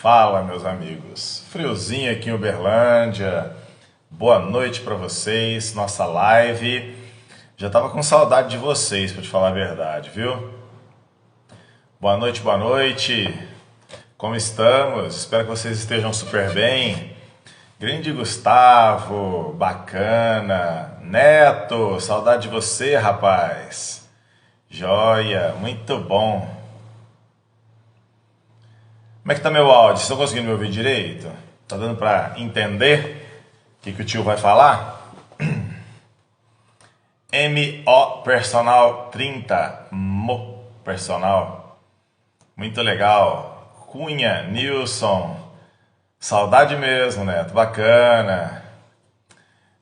Fala, meus amigos. Friozinho aqui em Uberlândia. Boa noite para vocês. Nossa live. Já tava com saudade de vocês, para te falar a verdade, viu? Boa noite, boa noite. Como estamos? Espero que vocês estejam super bem. Grande Gustavo, bacana. Neto, saudade de você, rapaz. Joia, muito bom. Como é que tá meu áudio? Vocês estão conseguindo me ouvir direito? Tá dando pra entender o que o tio vai falar? MO Personal 30, Mo Personal. Muito legal. Cunha, Nilson. Saudade mesmo, Neto. Bacana.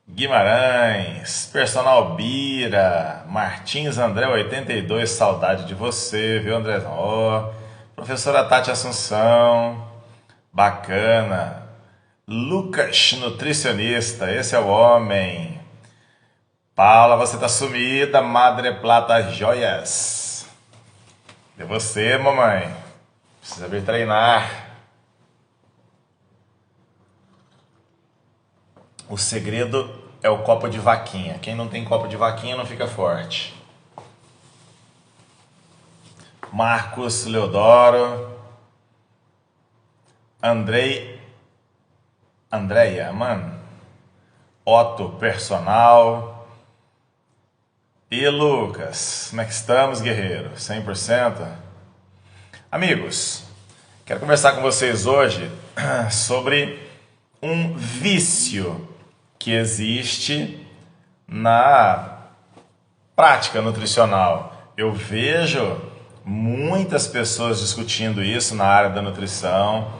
Guimarães, Personal Bira, Martins André 82, saudade de você, viu, Andrezão? Ó, professora Tati Assunção, bacana. Lucas, nutricionista, esse é o homem. Paula, você tá sumida, Madre Plata Joias. É você, mamãe. Precisa vir treinar. O segredo é o copo de vaquinha. Quem não tem copo de vaquinha não fica forte. Marcos Leodoro. Andréia, mano. Otto Personal. E Lucas, como é que estamos, guerreiro? 100%? Amigos, quero conversar com vocês hoje sobre um vício que existe na prática nutricional. Eu vejo muitas pessoas discutindo isso na área da nutrição.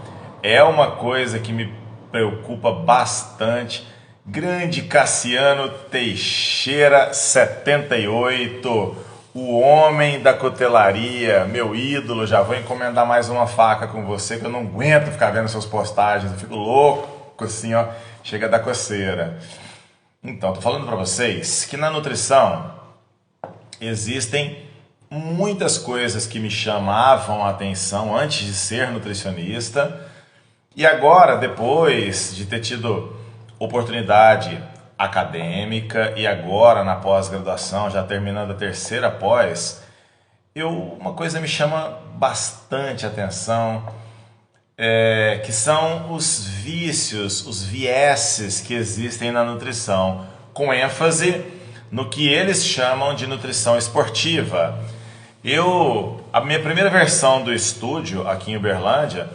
É uma coisa que me preocupa bastante. Grande Cassiano Teixeira 78, o homem da cutelaria, meu ídolo. Já vou encomendar mais uma faca com você, que eu não aguento ficar vendo suas postagens, eu fico louco assim, ó, chega da coceira. Então, tô falando para vocês que na nutrição existem muitas coisas que me chamavam a atenção antes de ser nutricionista, e agora, depois de ter tido oportunidade acadêmica e agora na pós-graduação, já terminando a terceira pós, uma coisa me chama bastante atenção, que são os vícios, os vieses que existem na nutrição, com ênfase no que eles chamam de nutrição esportiva. A minha primeira versão do estúdio aqui em Uberlândia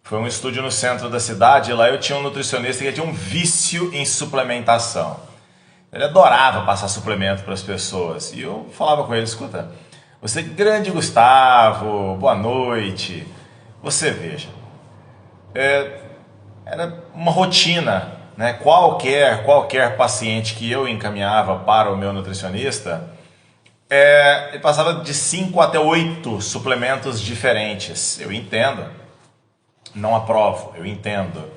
foi um estúdio no centro da cidade, e lá eu tinha um nutricionista que tinha um vício em suplementação. Ele adorava passar suplemento para as pessoas, e eu falava com ele: escuta, você, grande Gustavo, boa noite, você veja, era uma rotina, né? Qualquer paciente que eu encaminhava para o meu nutricionista, ele passava de 5 até 8 suplementos diferentes. Eu entendo, não aprovo, eu entendo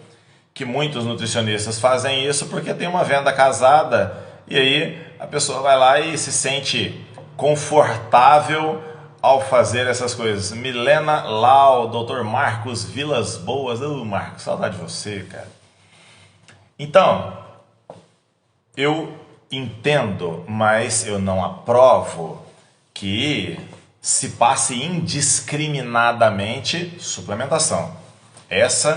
que muitos nutricionistas fazem isso porque tem uma venda casada, e aí a pessoa vai lá e se sente confortável ao fazer essas coisas. Milena Lau, Dr. Marcos Vilas Boas. Marcos, saudade de você, cara. Então, eu entendo, mas eu não aprovo que se passe indiscriminadamente suplementação. Esse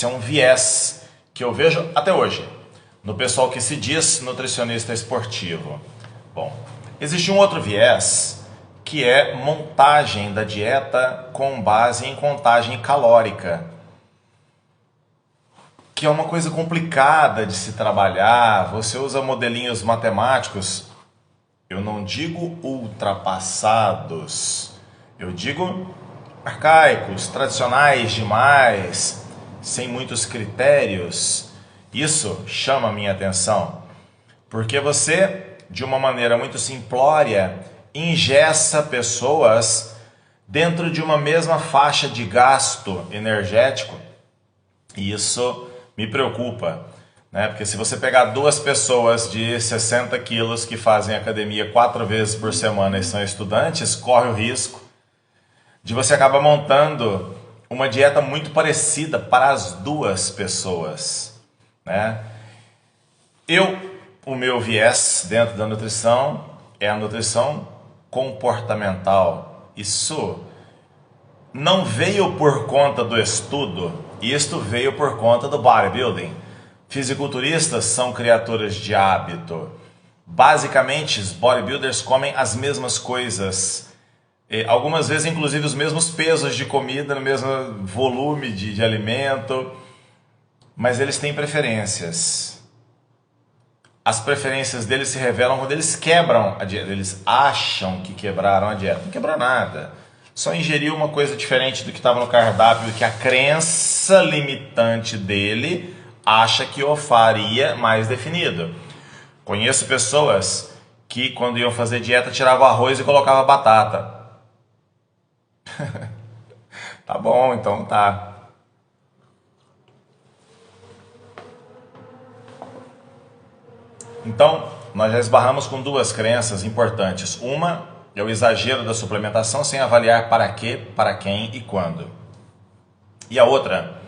é um viés que eu vejo até hoje no pessoal que se diz nutricionista esportivo. Bom, existe um outro viés, que é montagem da dieta com base em contagem calórica, que é uma coisa complicada de se trabalhar. Você usa modelinhos matemáticos, eu não digo ultrapassados, eu digo arcaicos, tradicionais demais, sem muitos critérios. Isso chama a minha atenção, porque você, de uma maneira muito simplória, engessa pessoas dentro de uma mesma faixa de gasto energético, e isso me preocupa, né? Porque se você pegar duas pessoas de 60 quilos que fazem academia 4 vezes por semana e são estudantes, corre o risco de você acabar montando uma dieta muito parecida para as duas pessoas, né? O meu viés dentro da nutrição é a nutrição comportamental. Isso não veio por conta do estudo, isto veio por conta do bodybuilding. Fisiculturistas são criaturas de hábito. Basicamente, os bodybuilders comem as mesmas coisas. Algumas vezes, inclusive, os mesmos pesos de comida, no mesmo volume de alimento. Mas eles têm preferências. As preferências deles se revelam quando eles quebram a dieta. Eles acham que quebraram a dieta. Não quebrou nada. Só ingeriu uma coisa diferente do que estava no cardápio, que a crença limitante dele acha que o faria mais definido. Conheço pessoas que, quando iam fazer dieta, tiravam arroz e colocavam batata. Tá bom, então tá. Então, nós já esbarramos com duas crenças importantes. Uma é o exagero da suplementação sem avaliar para quê, para quem e quando. E a outra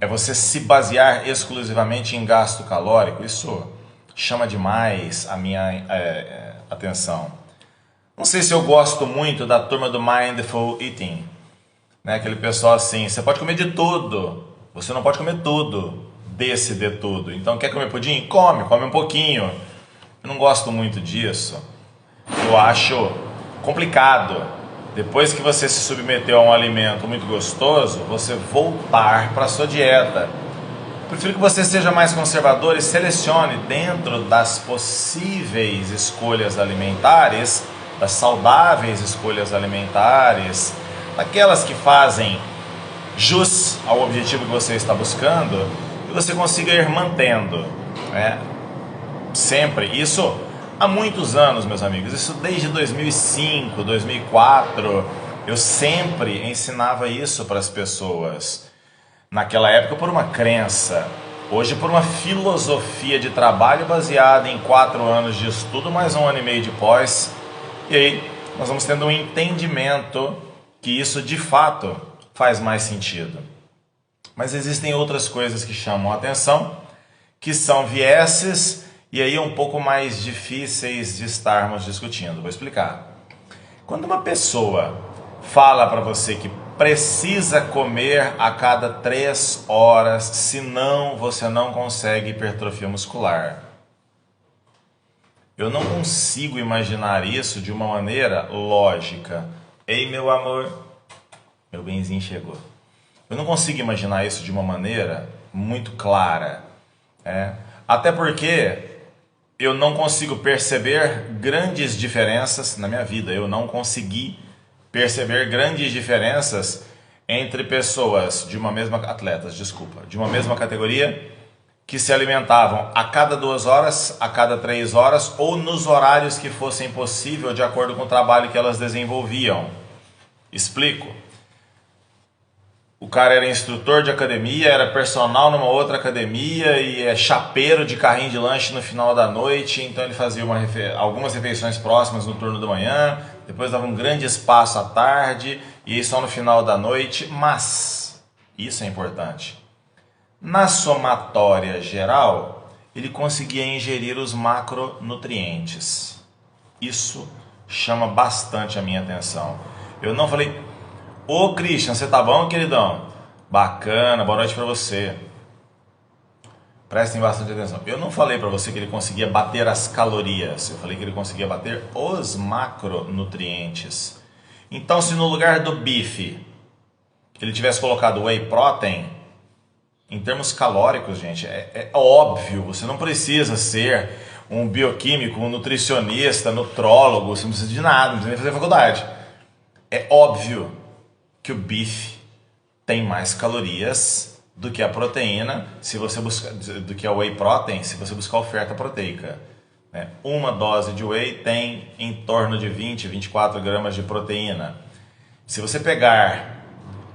é você se basear exclusivamente em gasto calórico. Isso chama demais a minha atenção. Não sei se eu gosto muito da turma do Mindful Eating, né? Aquele pessoal assim, você pode comer de tudo, você não pode comer tudo, desse de tudo. Então quer comer pudim? Come um pouquinho. Eu não gosto muito disso. Eu acho complicado, depois que você se submeteu a um alimento muito gostoso, você voltar para a sua dieta. Prefiro que você seja mais conservador e selecione dentro das possíveis escolhas alimentares, das saudáveis escolhas alimentares, daquelas que fazem jus ao objetivo que você está buscando, e você consiga ir mantendo, né? Sempre. Isso há muitos anos, meus amigos. Isso desde 2005, 2004. Eu sempre ensinava isso para as pessoas. Naquela época por uma crença, hoje por uma filosofia de trabalho baseada em 4 anos de estudo, mais 1 ano e meio de pós. E aí nós vamos tendo um entendimento que isso de fato faz mais sentido. Mas existem outras coisas que chamam a atenção, que são vieses e aí um pouco mais difíceis de estarmos discutindo. Vou explicar. Quando uma pessoa fala para você que precisa comer a cada 3 horas, senão você não consegue hipertrofia muscular. Eu não consigo imaginar isso de uma maneira lógica. Ei, meu amor, meu benzinho chegou. Eu não consigo imaginar isso de uma maneira muito clara. Até porque eu não consigo perceber grandes diferenças na minha vida. Eu não consegui perceber grandes diferenças entre pessoas de uma mesma de uma mesma categoria que se alimentavam a cada 2 horas, a cada 3 horas ou nos horários que fossem possível de acordo com o trabalho que elas desenvolviam. Explico. O cara era instrutor de academia, era personal numa outra academia e é chapeiro de carrinho de lanche no final da noite, então ele fazia algumas refeições próximas no turno da manhã, depois dava um grande espaço à tarde e aí só no final da noite, mas, isso é importante, na somatória geral, ele conseguia ingerir os macronutrientes. Isso chama bastante a minha atenção. Eu não falei... Ô Christian, você tá bom, queridão? Bacana, boa noite pra você. Prestem bastante atenção. Eu não falei pra você que ele conseguia bater as calorias. Eu falei que ele conseguia bater os macronutrientes. Então, se no lugar do bife ele tivesse colocado whey protein, em termos calóricos, gente, é óbvio. Você não precisa ser um bioquímico, um nutricionista, nutrólogo. Você não precisa de nada, não precisa nem fazer faculdade. É óbvio que o bife tem mais calorias do que a proteína, do que a whey protein, se você buscar oferta proteica. Uma dose de whey tem em torno de 20, 24 gramas de proteína. Se você pegar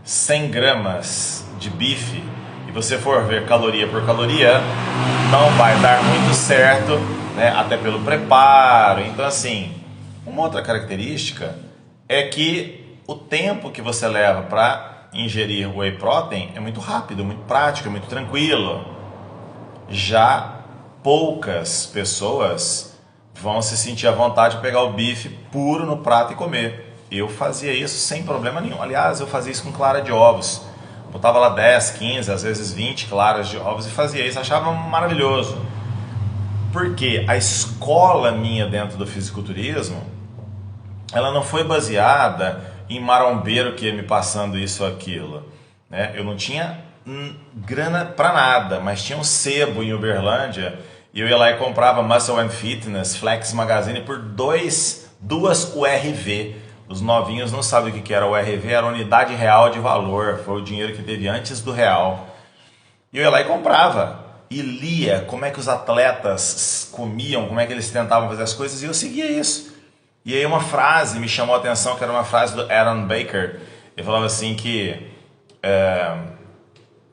100 gramas de bife e você for ver caloria por caloria, não vai dar muito certo, até pelo preparo. Então, assim, uma outra característica é que o tempo que você leva para ingerir whey protein é muito rápido, muito prático, é muito tranquilo. Já poucas pessoas vão se sentir à vontade de pegar o bife puro no prato e comer. Eu fazia isso sem problema nenhum. Aliás, eu fazia isso com clara de ovos. Botava lá 10, 15, às vezes 20 claras de ovos e fazia isso. Achava maravilhoso. Porque a escola minha dentro do fisiculturismo, ela não foi baseada em marombeiro que ia me passando isso ou aquilo, né? Eu não tinha grana para nada, mas tinha um sebo em Uberlândia e eu ia lá e comprava Muscle and Fitness, Flex Magazine por duas URV. Os novinhos não sabem o que era URV, era unidade real de valor, foi o dinheiro que teve antes do real. E eu ia lá e comprava e lia como é que os atletas comiam, como é que eles tentavam fazer as coisas e eu seguia isso. E aí uma frase me chamou a atenção, que era uma frase do Aaron Baker. Ele falava assim que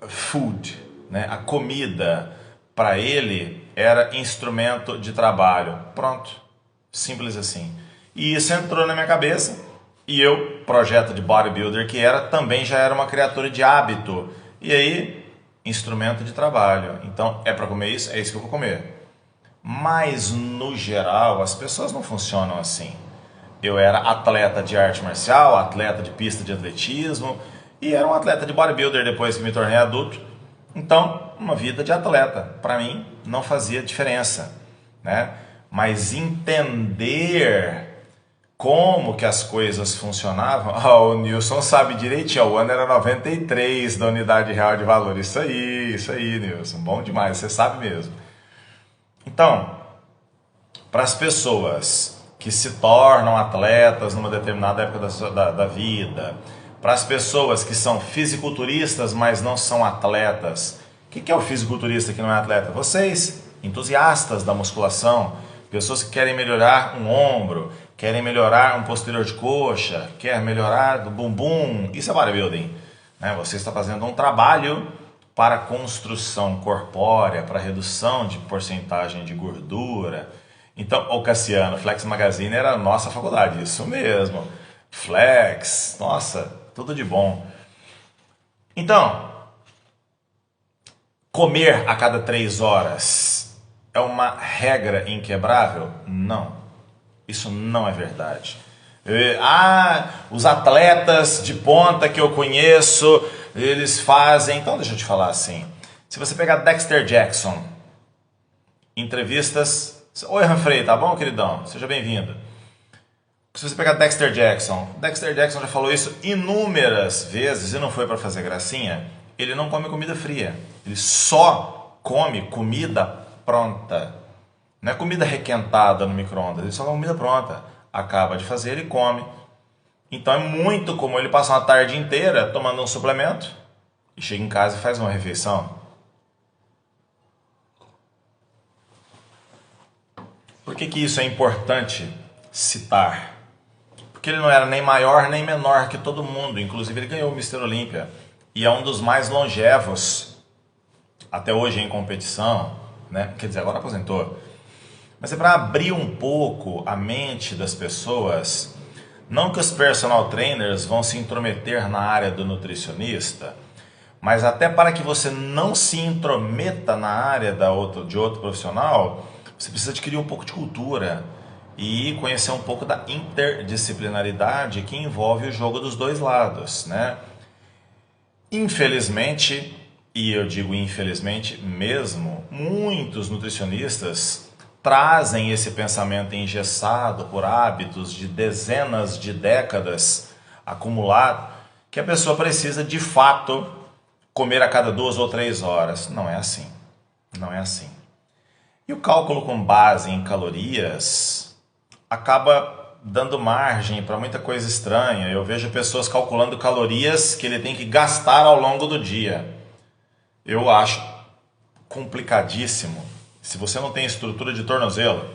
food, né, a comida, para ele era instrumento de trabalho. Pronto, simples assim. E isso entrou na minha cabeça e eu, projeto de bodybuilder que era, também já era uma criatura de hábito. E aí, instrumento de trabalho. Então, é para comer isso? É isso que eu vou comer. Mas, no geral, as pessoas não funcionam assim. Eu era atleta de arte marcial, atleta de pista de atletismo e era um atleta de bodybuilder depois que me tornei adulto. Então, uma vida de atleta, para mim, não fazia diferença, né? Mas entender como que as coisas funcionavam, o Nilson sabe direitinho, o ano era 93 da unidade real de valor. Isso aí, Nilson, bom demais, você sabe mesmo. Então, para as pessoas que se tornam atletas numa determinada época da vida, para as pessoas que são fisiculturistas, mas não são atletas. O que é o fisiculturista que não é atleta? Vocês, entusiastas da musculação, pessoas que querem melhorar um ombro, querem melhorar um posterior de coxa, querem melhorar do bumbum, isso é bodybuilding, né? Você está fazendo um trabalho para construção corpórea, para redução de porcentagem de gordura. Então, o Cassiano, Flex Magazine era a nossa faculdade, isso mesmo. Flex, nossa, tudo de bom. Então, comer a cada 3 horas é uma regra inquebrável? Não, isso não é verdade. Os atletas de ponta que eu conheço, eles fazem... Então deixa eu te falar assim, se você pegar Dexter Jackson, entrevistas... Oi, Ranfrey, tá bom, queridão? Seja bem-vindo. Se você pegar Dexter Jackson já falou isso inúmeras vezes e não foi para fazer gracinha. Ele não come comida fria, ele só come comida pronta. Não é comida requentada no micro-ondas, ele só come comida pronta. Acaba de fazer, ele come. Então é muito comum ele passar uma tarde inteira tomando um suplemento e chega em casa e faz uma refeição. Por que isso é importante citar? Porque ele não era nem maior nem menor que todo mundo. Inclusive ele ganhou o Mr. Olímpia. E é um dos mais longevos até hoje em competição, né? Quer dizer, agora aposentou. Mas é para abrir um pouco a mente das pessoas. Não que os personal trainers vão se intrometer na área do nutricionista, mas até para que você não se intrometa na área de outro profissional, você precisa adquirir um pouco de cultura e conhecer um pouco da interdisciplinaridade que envolve o jogo dos dois lados, né? Infelizmente, e eu digo infelizmente mesmo, muitos nutricionistas trazem esse pensamento engessado por hábitos de dezenas de décadas acumulado, que a pessoa precisa de fato comer a cada 2 ou 3 horas. Não é assim, não é assim. E o cálculo com base em calorias acaba dando margem para muita coisa estranha. Eu vejo pessoas calculando calorias que ele tem que gastar ao longo do dia. Eu acho complicadíssimo. Se você não tem estrutura de tornozelo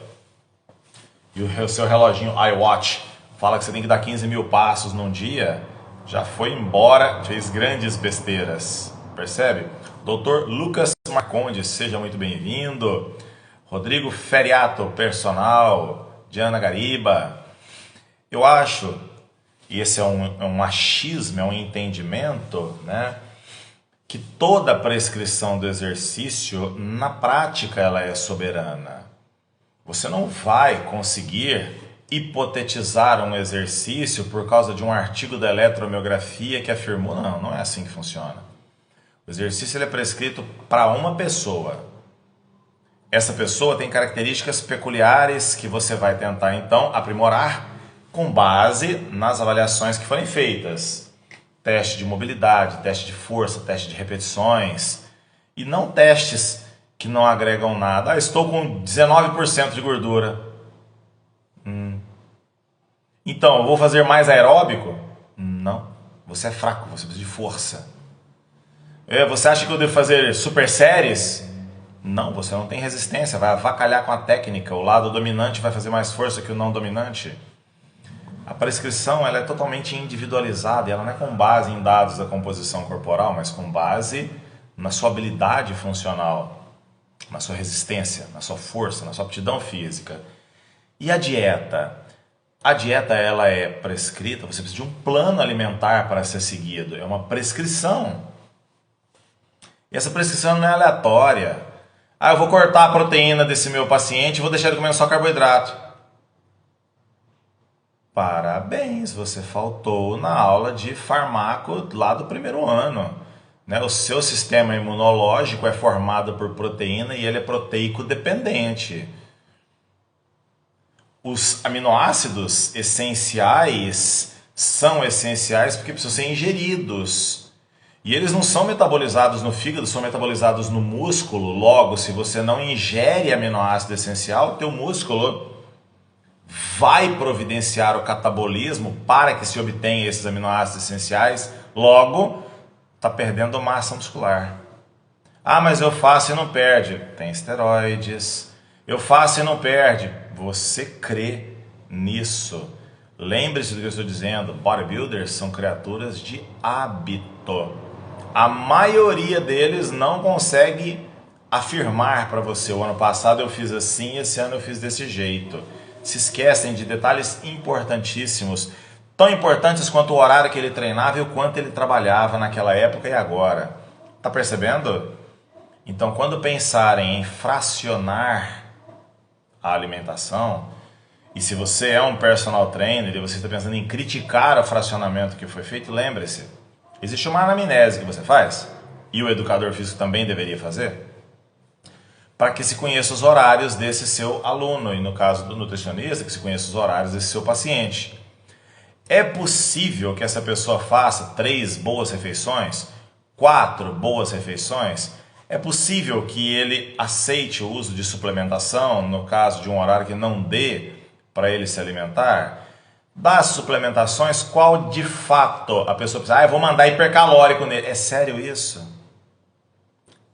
e o seu reloginho iWatch fala que você tem que dar 15 mil passos num dia, já foi embora, fez grandes besteiras. Percebe? Dr. Lucas Marcondes, seja muito bem-vindo. Rodrigo Feriato, personal. Diana Gariba. Eu acho e esse é um achismo, é um entendimento, né? Que toda prescrição do exercício, na prática, ela é soberana. Você não vai conseguir hipotetizar um exercício por causa de um artigo da eletromiografia que afirmou, não é assim que funciona. O exercício ele é prescrito para uma pessoa. Essa pessoa tem características peculiares que você vai tentar, então, aprimorar com base nas avaliações que forem feitas. Teste de mobilidade, teste de força, teste de repetições. E não testes que não agregam nada. Estou com 19% de gordura. Então, eu vou fazer mais aeróbico? Não. Você é fraco, você precisa de força. Você acha que eu devo fazer super séries? Não, você não tem resistência, vai avacalhar com a técnica. O lado dominante vai fazer mais força que o não dominante. A prescrição ela é totalmente individualizada, ela não é com base em dados da composição corporal, mas com base na sua habilidade funcional, na sua resistência, na sua força, na sua aptidão física. E a dieta? A dieta ela é prescrita, você precisa de um plano alimentar para ser seguido, é uma prescrição. E essa prescrição não é aleatória. Eu vou cortar a proteína desse meu paciente e vou deixar ele comendo só carboidrato. Parabéns, você faltou na aula de farmaco lá do primeiro ano. Né? O seu sistema imunológico é formado por proteína e ele é proteico dependente. Os aminoácidos essenciais são essenciais porque precisam ser ingeridos. E eles não são metabolizados no fígado, são metabolizados no músculo. Logo, se você não ingere aminoácido essencial, teu músculo vai providenciar o catabolismo para que se obtenha esses aminoácidos essenciais. Logo, está perdendo massa muscular. Mas eu faço e não perde. Tem esteroides. Eu faço e não perde. Você crê nisso. Lembre-se do que eu estou dizendo. Bodybuilders são criaturas de hábito. A maioria deles não consegue afirmar para você: o ano passado eu fiz assim, esse ano eu fiz desse jeito. Se esquecem de detalhes importantíssimos, tão importantes quanto o horário que ele treinava e o quanto ele trabalhava naquela época e agora. Tá percebendo? Então, quando pensarem em fracionar a alimentação, e se você é um personal trainer e você está pensando em criticar o fracionamento que foi feito, lembre-se, existe uma anamnese que você faz, e o educador físico também deveria fazer, para que se conheça os horários desse seu aluno, e no caso do nutricionista, que se conheça os horários desse seu paciente. É possível que essa pessoa faça 3 boas refeições, 4 boas refeições? É possível que ele aceite o uso de suplementação, no caso de um horário que não dê para ele se alimentar? Das suplementações, qual de fato a pessoa precisa? Eu vou mandar hipercalórico nele. É sério isso?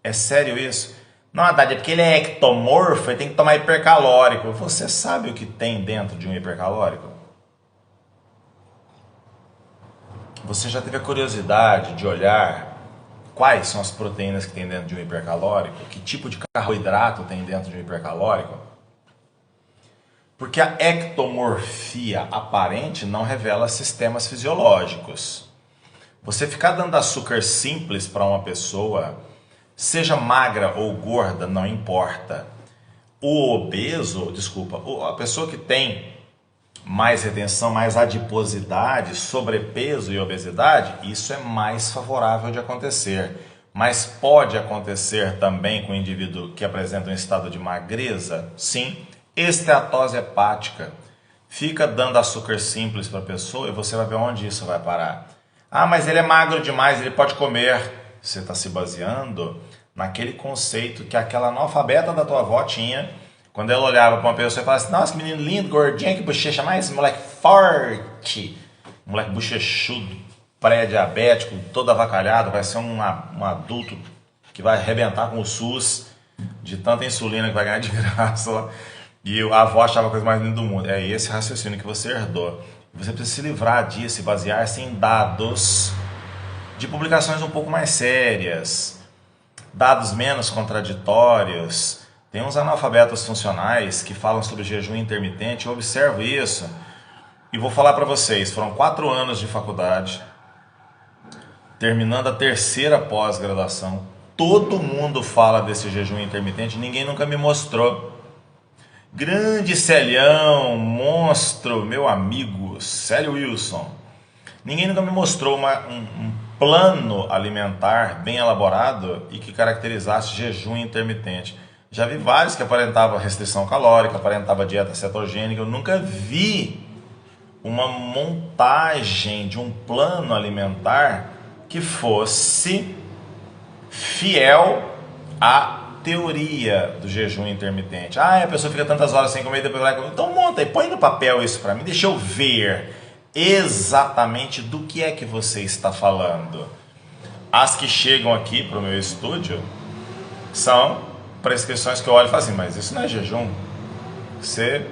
É sério isso? Não, Haddad, é porque ele é ectomorfo e tem que tomar hipercalórico. Você sabe o que tem dentro de um hipercalórico? Você já teve a curiosidade de olhar quais são as proteínas que tem dentro de um hipercalórico? Que tipo de carboidrato tem dentro de um hipercalórico? Porque a ectomorfia aparente não revela sistemas fisiológicos. Você ficar dando açúcar simples para uma pessoa, seja magra ou gorda, não importa. O obeso, a pessoa que tem mais retenção, mais adiposidade, sobrepeso e obesidade, isso é mais favorável de acontecer. Mas pode acontecer também com o indivíduo que apresenta um estado de magreza? Sim. Esteatose hepática. Fica dando açúcar simples para a pessoa e você vai ver onde isso vai parar. Mas ele é magro demais, ele pode comer. Você está se baseando naquele conceito que aquela analfabeta da tua avó tinha, quando ela olhava para uma pessoa e falava assim: nossa, que menino lindo, gordinho, que bochecha, mais moleque forte, moleque bochechudo, pré-diabético, todo avacalhado, vai ser um adulto que vai arrebentar com o SUS de tanta insulina que vai ganhar de graça lá. E a avó achava a coisa mais linda do mundo. É esse raciocínio que você herdou. Você precisa se livrar disso e basear-se em dados de publicações um pouco mais sérias, dados menos contraditórios. Tem uns analfabetos funcionais que falam sobre jejum intermitente, eu observo isso. E vou falar para vocês, foram 4 anos de faculdade, terminando a 3ª pós-graduação. Todo mundo fala desse jejum intermitente, ninguém nunca me mostrou. Grande Celião, monstro, meu amigo, Célio Wilson. Ninguém nunca me mostrou um plano alimentar bem elaborado e que caracterizasse jejum intermitente. Já vi vários que aparentavam restrição calórica, aparentava dieta cetogênica. Eu nunca vi uma montagem de um plano alimentar que fosse fiel à teoria do jejum intermitente. A pessoa fica tantas horas sem comer e depois vai comer. Então monta e põe no papel isso para mim, deixa eu ver exatamente do que é que você está falando. As que chegam aqui para o meu estúdio são prescrições que eu olho e falo assim, mas isso não é jejum. Você,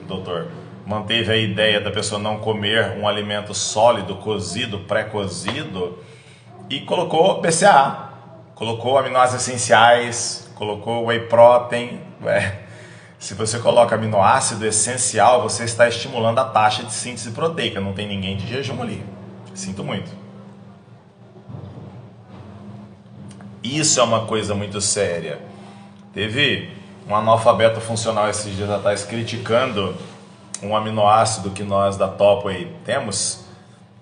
doutor, manteve a ideia da pessoa não comer um alimento sólido, cozido, pré-cozido e colocou BCAA, colocou aminoácidos essenciais, colocou whey protein. Se você coloca aminoácido essencial, você está estimulando a taxa de síntese proteica. Não tem ninguém de jejum ali. Sinto muito. Isso é uma coisa muito séria. Teve um analfabeto funcional esses dias atrás criticando um aminoácido que nós da Topway temos,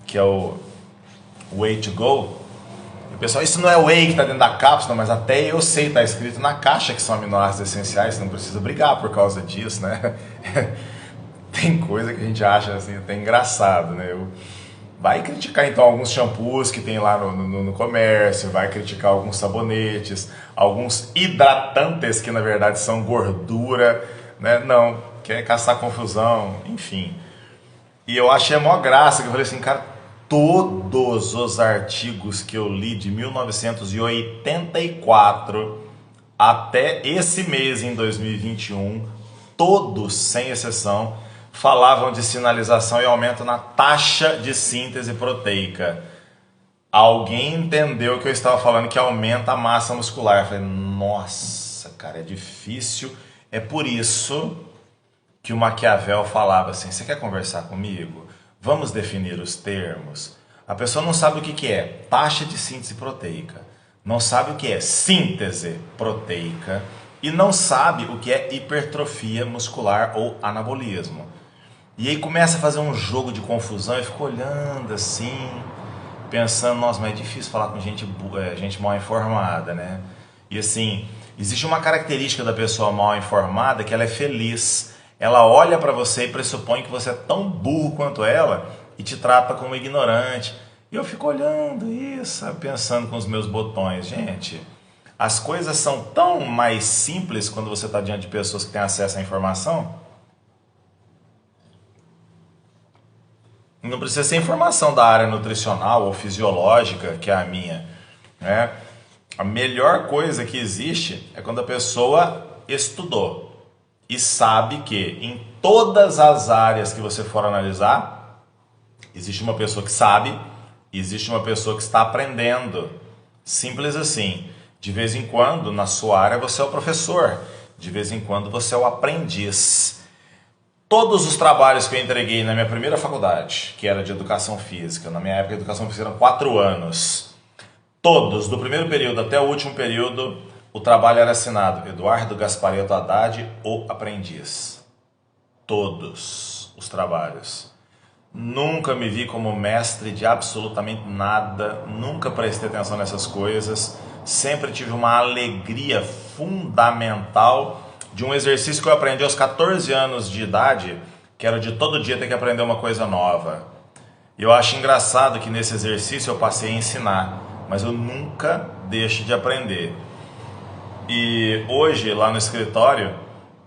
que é o Whey to Go. E o pessoal, isso não é whey que está dentro da cápsula, mas até eu sei, está escrito na caixa que são aminoácidos essenciais, não precisa brigar por causa disso, né? Tem coisa que a gente acha assim, até engraçado, né? Vai criticar então alguns shampoos que tem lá no comércio, vai criticar alguns sabonetes, alguns hidratantes que na verdade são gordura, né? Não, quer caçar confusão, enfim. E eu achei a maior graça, que eu falei assim, cara, todos os artigos que eu li de 1984 até esse mês em 2021, todos, sem exceção, falavam de sinalização e aumento na taxa de síntese proteica. Alguém entendeu que eu estava falando que aumenta a massa muscular. Eu falei, nossa, cara, é difícil. É por isso que o Maquiavel falava assim, você quer conversar comigo? Vamos definir os termos. A pessoa não sabe o que é taxa de síntese proteica, não sabe o que é síntese proteica e não sabe o que é hipertrofia muscular ou anabolismo. E aí começa a fazer um jogo de confusão e fica olhando assim, pensando, nossa, mas é difícil falar com gente mal informada, né? E assim, existe uma característica da pessoa mal informada que ela é feliz. Ela olha para você e pressupõe que você é tão burro quanto ela e te trata como ignorante. E eu fico olhando isso, pensando com os meus botões. Gente, as coisas são tão mais simples quando você está diante de pessoas que têm acesso à informação. Não precisa ser informação da área nutricional ou fisiológica, que é a minha, né? A melhor coisa que existe é quando a pessoa estudou e sabe que em todas as áreas que você for analisar, existe uma pessoa que sabe, existe uma pessoa que está aprendendo. Simples assim. De vez em quando, na sua área, você é o professor. De vez em quando, você é o aprendiz. Todos os trabalhos que eu entreguei na minha primeira faculdade, que era de educação física, na minha época, a educação física eram 4 anos. Todos, do primeiro período até o último período, o trabalho era assinado Eduardo Gasparetto Haddad, o aprendiz. Todos os trabalhos. Nunca me vi como mestre de absolutamente nada, nunca prestei atenção nessas coisas. Sempre tive uma alegria fundamental de um exercício que eu aprendi aos 14 anos de idade, que era de todo dia ter que aprender uma coisa nova. E eu acho engraçado que nesse exercício eu passei a ensinar, mas eu nunca deixo de aprender. E hoje, lá no escritório,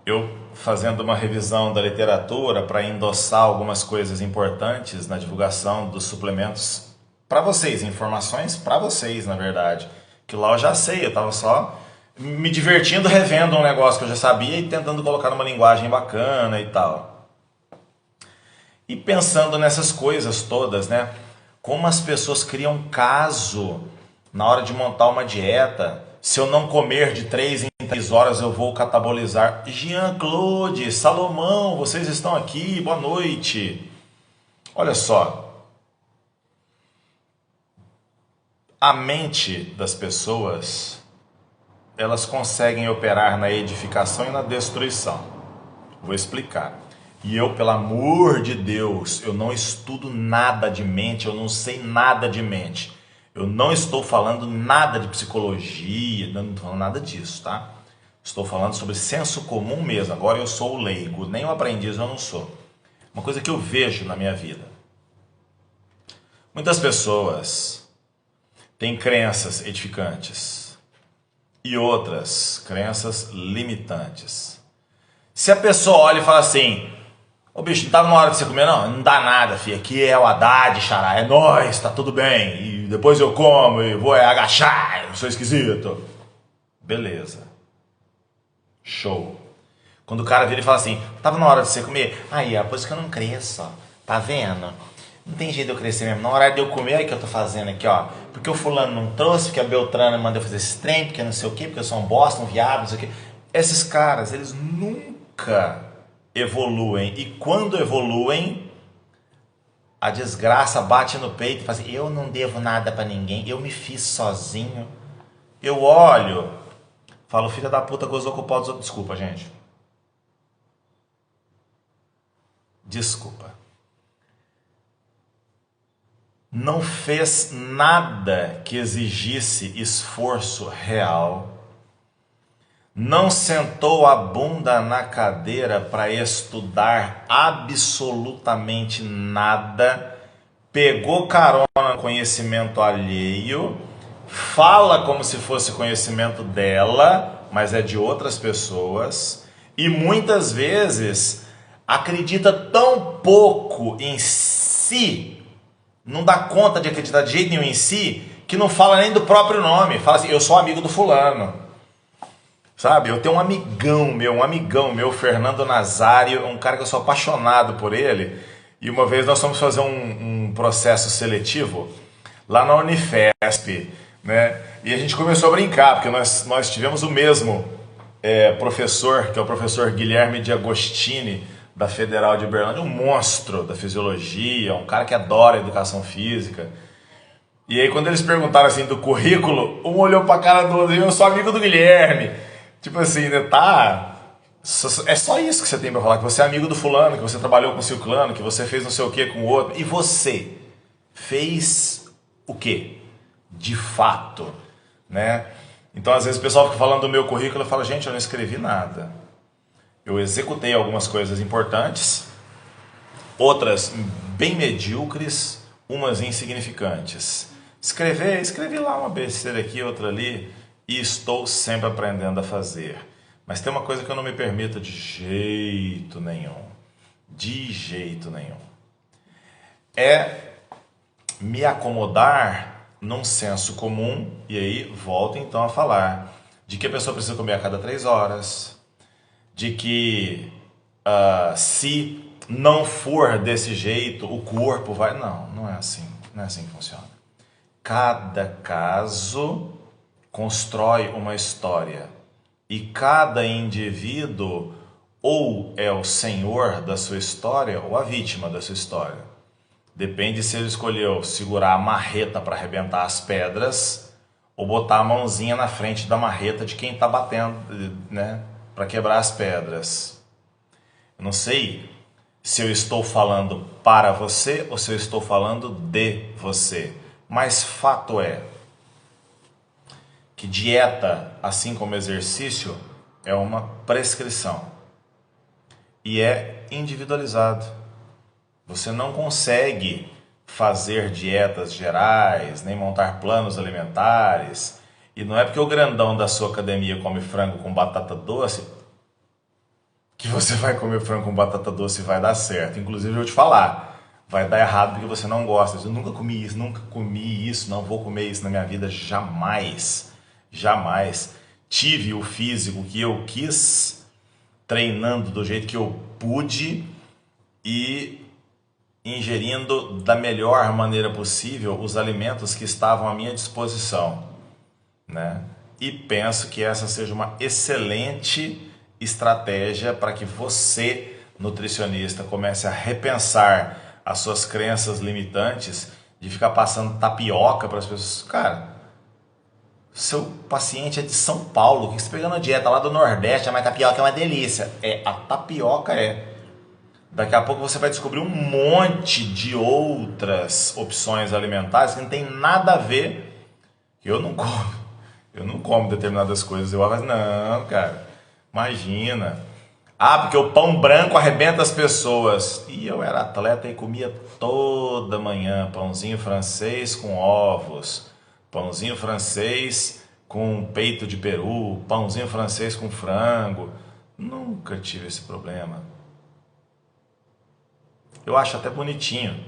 eu fazendo uma revisão da literatura para endossar algumas coisas importantes na divulgação dos suplementos para vocês, informações para vocês, na verdade. Que lá eu já sei, eu estava só me divertindo revendo um negócio que eu já sabia e tentando colocar numa linguagem bacana e tal. E pensando nessas coisas todas, né? Como as pessoas criam caso na hora de montar uma dieta. Se eu não comer de 3 em 3 horas, eu vou catabolizar. Jean-Claude, Salomão, vocês estão aqui, boa noite. Olha só, a mente das pessoas, elas conseguem operar na edificação e na destruição. Vou explicar. E eu, pelo amor de Deus, eu não estudo nada de mente, eu não sei nada de mente. Eu não estou falando nada de psicologia, não estou falando nada disso, tá? Estou falando sobre senso comum mesmo. Agora eu sou o leigo, nem o aprendiz eu não sou. Uma coisa que eu vejo na minha vida. Muitas pessoas têm crenças edificantes e outras crenças limitantes. Se a pessoa olha e fala assim: ô bicho, não tava na hora de você comer não? Não dá nada, filho. Aqui é o Haddad, xará, é nóis, tá tudo bem. E depois eu como e vou agachar, eu sou esquisito. Beleza. Show. Quando o cara vira e fala assim: tava na hora de você comer? Aí, ó, por isso que eu não cresço, ó. Tá vendo? Não tem jeito de eu crescer mesmo. Na hora de eu comer, olha o que eu tô fazendo aqui, ó. Porque o fulano não trouxe, porque a Beltrana mandou fazer esse trem, porque não sei o quê, porque eu sou um bosta, um viado, não sei o quê. Esses caras, eles nunca evoluem. E quando evoluem, a desgraça bate no peito e fala assim: eu não devo nada pra ninguém, eu me fiz sozinho. Eu olho, falo: filha da puta, gozou com o pau dos outros. Desculpa, gente. Desculpa. Não fez nada que exigisse esforço real. Não sentou a bunda na cadeira para estudar absolutamente nada. Pegou carona no conhecimento alheio. Fala como se fosse conhecimento dela, mas é de outras pessoas. E muitas vezes acredita tão pouco em si, não dá conta de acreditar de jeito nenhum em si, que não fala nem do próprio nome. Fala assim: eu sou amigo do fulano. Sabe, eu tenho um amigão meu, Fernando Nazário, um cara que eu sou apaixonado por ele. E uma vez nós fomos fazer um processo seletivo lá na Unifesp, né? E a gente começou a brincar, porque nós tivemos o mesmo professor, que é o professor Guilherme de Agostini, da Federal de Uberlândia, um monstro da fisiologia, um cara que adora educação física. E aí quando eles perguntaram assim do currículo, um olhou pra cara do outro e: eu sou amigo do Guilherme. Tipo assim, né, tá? É só isso que você tem pra falar, que você é amigo do fulano, que você trabalhou com o ciclano, que você fez não sei o que com o outro. E você fez o quê? De fato, né? Então às vezes o pessoal fica falando do meu currículo e fala: gente, eu não escrevi nada. Eu executei algumas coisas importantes, outras bem medíocres, umas insignificantes. Escrevi lá uma besteira aqui, outra ali, e estou sempre aprendendo a fazer. Mas tem uma coisa que eu não me permito de jeito nenhum. De jeito nenhum. É me acomodar num senso comum, e aí volto então a falar de que a pessoa precisa comer a cada 3 horas, de que se não for desse jeito, o corpo vai... Não, não é assim. Não é assim que funciona. Cada caso constrói uma história. E cada indivíduo ou é o senhor da sua história ou a vítima da sua história. Depende se ele escolheu segurar a marreta para arrebentar as pedras ou botar a mãozinha na frente da marreta de quem está batendo, né, para quebrar as pedras. Eu não sei se eu estou falando para você ou se eu estou falando de você. Mas fato é que dieta, assim como exercício, é uma prescrição. E é individualizado. Você não consegue fazer dietas gerais, nem montar planos alimentares. E não é porque o grandão da sua academia come frango com batata doce que você vai comer frango com batata doce e vai dar certo. Inclusive, eu vou te falar, vai dar errado porque você não gosta. Eu nunca comi isso, não vou comer isso na minha vida, jamais. Jamais. Tive o físico que eu quis, treinando do jeito que eu pude e ingerindo da melhor maneira possível os alimentos que estavam à minha disposição, né? e penso que essa seja uma excelente estratégia para que você, nutricionista, comece a repensar as suas crenças limitantes de ficar passando tapioca para as pessoas. Cara, seu paciente é de São Paulo, que você está pegando a dieta lá do Nordeste, mas tapioca é uma delícia. A tapioca é. Daqui a pouco você vai descobrir um monte de outras opções alimentares que não tem nada a ver. Eu não como determinadas coisas. Eu falo, não, cara, imagina. Porque o pão branco arrebenta as pessoas. E eu era atleta e comia toda manhã pãozinho francês com ovos, pãozinho francês com peito de peru, pãozinho francês com frango. Nunca tive esse problema. Eu acho até bonitinho,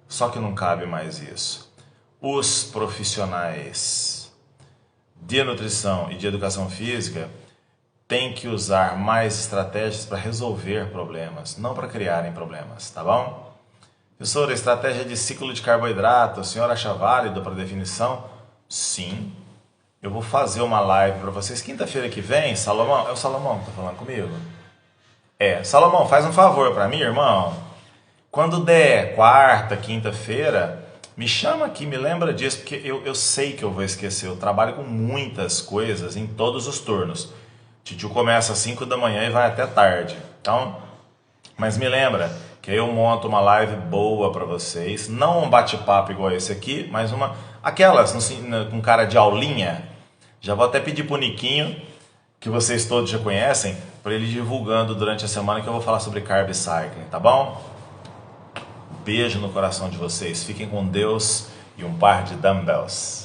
só que não cabe mais isso. Os profissionais de nutrição e de educação física têm que usar mais estratégias para resolver problemas, não para criarem problemas, tá bom? Professor, a estratégia de ciclo de carboidrato, o senhor acha válido para definição? Sim. Eu vou fazer uma live para vocês quinta-feira que vem. Salomão, é o Salomão que está falando comigo? Salomão, faz um favor para mim, irmão. Quando der quarta, quinta-feira, me chama aqui, me lembra disso, porque eu sei que eu vou esquecer. Eu trabalho com muitas coisas em todos os turnos. Titio começa às 5 da manhã e vai até tarde. Então, mas me lembra que aí eu monto uma live boa para vocês. Não um bate-papo igual esse aqui, mas aquelas com cara de aulinha. Já vou até pedir pro Niquinho, que vocês todos já conhecem, para ele divulgando durante a semana que eu vou falar sobre carb cycling, tá bom? Beijo no coração de vocês, fiquem com Deus e um par de dumbbells.